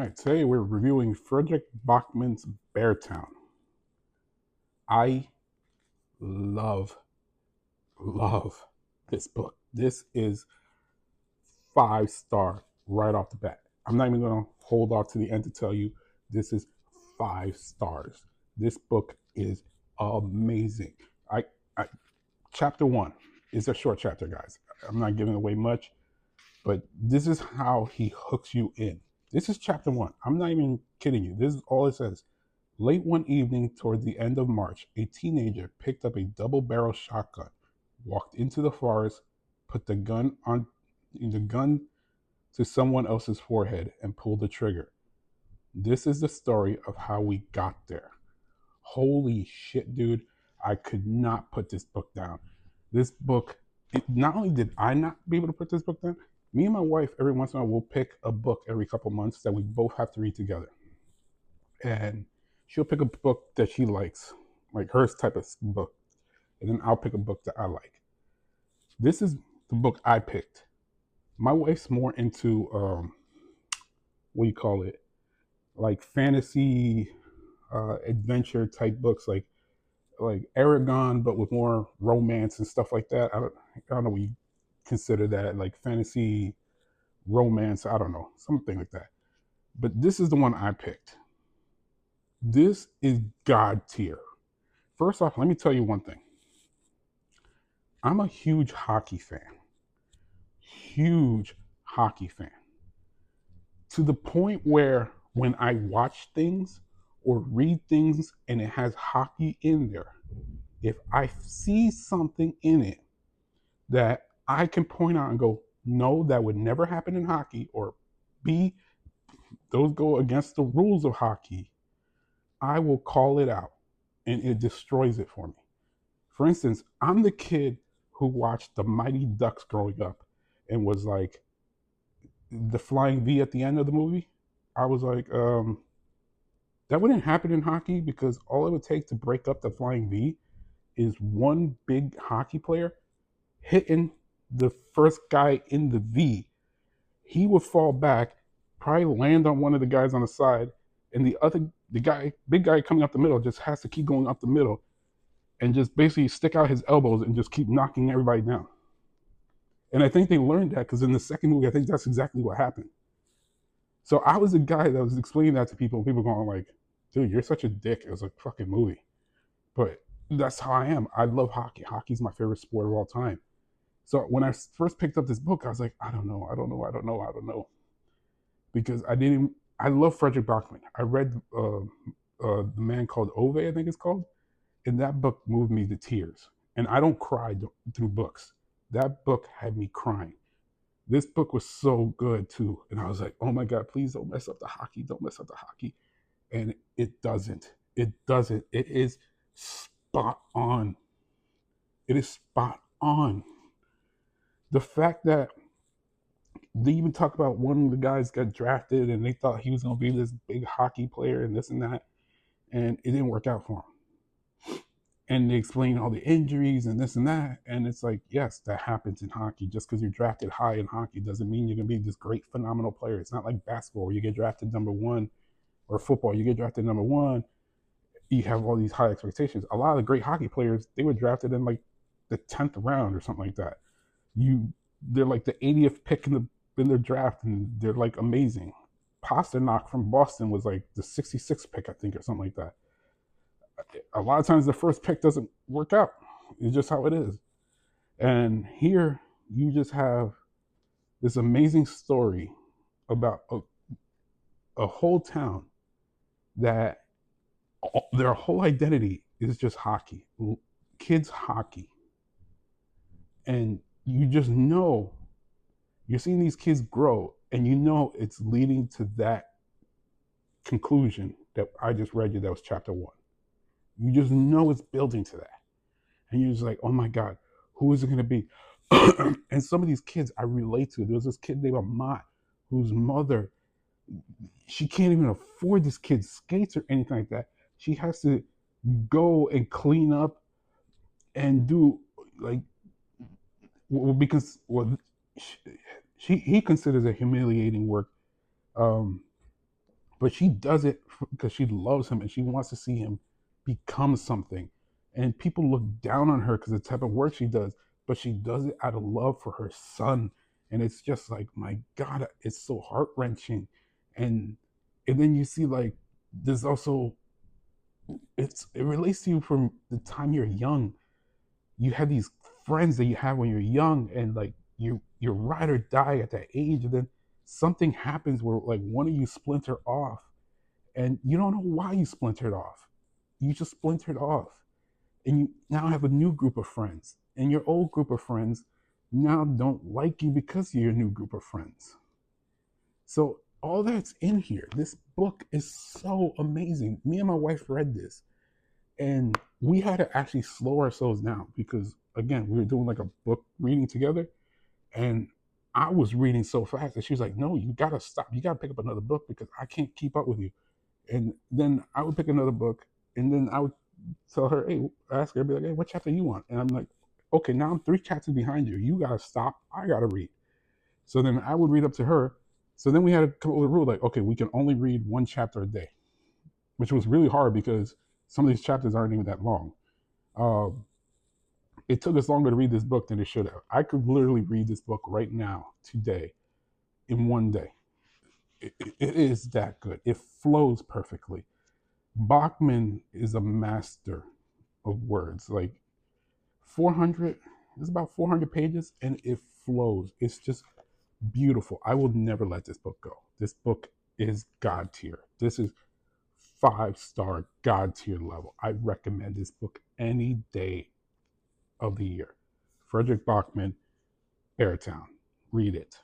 right, today we're reviewing Fredrik Backman's Beartown. I love, love this book. This is 5 star right off the bat. I'm not even going to hold off to the end to tell you this is 5 stars. This book is amazing. I, I Chapter 1 is a short chapter, guys. I'm not giving away much, but this is how he hooks you in. This is chapter 1. I'm not even kidding you. This is all it says. Late one evening toward the end of March, a teenager picked up a double-barrel shotgun, walked into the forest, put the gun to someone else's forehead, and pulled the trigger. This is the story of how we got there. Holy shit, dude. I could not put this book down. This book, not only did I not be able to put this book down, me and my wife, every once in a while, will pick a book every couple months that we both have to read together. And she'll pick a book that she likes, like her type of book. And then I'll pick a book that I like. This is the book I picked. My wife's more into, what do you call it? Like fantasy, adventure type books, like Aragon, but with more romance and stuff like that. I don't know what you consider that, like fantasy romance. I don't know, something like that. But this is the one I picked. This is God tier. First off, let me tell you one thing. I'm a huge hockey fan. Huge hockey fan. To the point where when I watch things or read things and it has hockey in there, if I see something in it that I can point out and go, no, that would never happen in hockey, or B, those go against the rules of hockey, I will call it out and it destroys it for me. For instance, I'm the kid who watched the Mighty Ducks growing up and was like, the flying V at the end of the movie, I was like, that wouldn't happen in hockey, because all it would take to break up the flying V is one big hockey player hitting the first guy in the V. He would fall back, probably land on one of the guys on the side, and the big guy coming up the middle just has to keep going up the middle and just basically stick out his elbows and just keep knocking everybody down. And I think they learned that because in the second movie, I think that's exactly what happened. So I was the guy that was explaining that to people, and people going like, dude, you're such a dick. It was a fucking movie. But that's how I am. I love hockey. Hockey's my favorite sport of all time. So when I first picked up this book, I was like, I don't know. Because I love Fredrik Backman. I read The Man Called Ove, I think it's called. And that book moved me to tears. And I don't cry through books. That book had me crying. This book was so good too. And I was like, oh my God, please don't mess up the hockey. Don't mess up the hockey. And it doesn't. It doesn't. It is spot on. It is spot on. The fact that they even talk about one of the guys got drafted and they thought he was going to be this big hockey player and this and that. And it didn't work out for him. And they explain all the injuries and this and that. And it's like, yes, that happens in hockey. Just because you're drafted high in hockey doesn't mean you're going to be this great, phenomenal player. It's not like basketball where you get drafted number one, or football, you get drafted number one, you have all these high expectations. A lot of the great hockey players, they were drafted in like the 10th round or something like that. They're like the 80th pick in their draft, and they're like amazing. Pasternak from Boston was like the 66th pick, I think, or something like that. A lot of times the first pick doesn't work out. It's just how it is. And here you just have this amazing story about a whole town that their whole identity is just hockey, kids hockey. And you just know, you're seeing these kids grow, and you know it's leading to that conclusion that I just read you, that was chapter 1. You just know it's building to that. And you're just like, oh my God, who is it going to be? And some of these kids I relate to. There was this kid named Amat, whose mother, she can't even afford this kid's skates or anything like that. She has to go and clean up and do like, because he considers it humiliating work, but she does it because she loves him and she wants to see him become something. And people look down on her because of the type of work she does, but she does it out of love for her son. And it's just like, my God, it's so heart wrenching. And then you see like there's also, it relates to you from the time you're young. You have these friends that you have when you're young, and like you ride or die at that age, and then something happens where like one of you splinter off, and you don't know why you splintered off. You just splintered off, and you now have a new group of friends, and your old group of friends now don't like you because of your new group of friends. So all that's in here. This book is so amazing. Me and my wife read this, and we had to actually slow ourselves down because again, we were doing like a book reading together, and I was reading so fast and she was like, no, you gotta stop, you gotta pick up another book because I can't keep up with you. And then I would pick another book, and then I would tell her, hey, ask her, I'd be like, hey, what chapter you want? And I'm like, okay, now I'm 3 chapters behind you, you gotta stop, I gotta read. So then I would read up to her. So then we had to come up with a rule like, okay, we can only read 1 chapter a day, which was really hard because some of these chapters aren't even that long. um, it took us longer to read this book than it should have. I could literally read this book right now, today, in one day. It is that good. It flows perfectly. Bachman is a master of words. Like 400, it's about 400 pages, and it flows. It's just beautiful. I will never let this book go. This book is God tier. This is 5-star God tier level. I recommend this book any day of the year. Fredrik Backman Beartown. Read it.